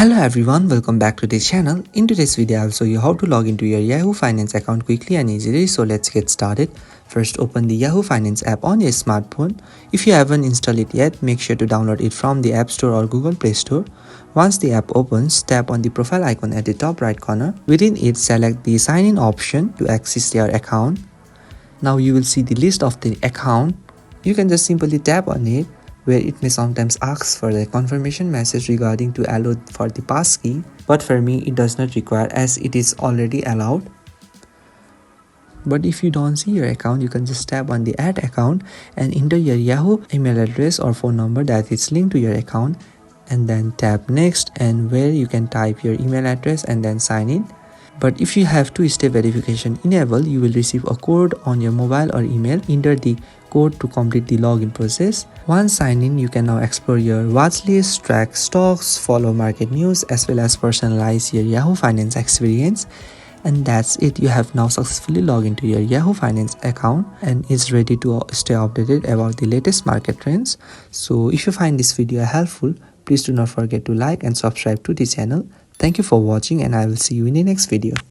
Hello everyone, welcome back to the channel. In today's video, I'll show you how to log into your Yahoo Finance account quickly and easily. So let's get started. First, open the Yahoo Finance app on your smartphone. If you haven't installed it yet, make sure to download it from the App Store or Google Play Store. Once the app opens, tap on the profile icon at the top right corner. Within it, select the sign in option to access your account. Now you will see the list of the account. You can just simply tap on it, where it may sometimes ask for the confirmation message regarding to allow for the passkey, but for me it does not require as it is already allowed. But if you don't see your account, you can just tap on the add account and enter your Yahoo email address or phone number that is linked to your account, and then tap next, and where you can type your email address and then sign in. But if you have two-step verification enabled, you will receive a code on your mobile or email. Enter the code to complete the login process. Once signed in, you can now explore your watch list, track stocks, follow market news, as well as personalize your Yahoo Finance experience. And that's it. You have now successfully logged into your Yahoo Finance account and is ready to stay updated about the latest market trends. So if you find this video helpful, please do not forget to like and subscribe to the channel. Thank you for watching, and I will see you in the next video.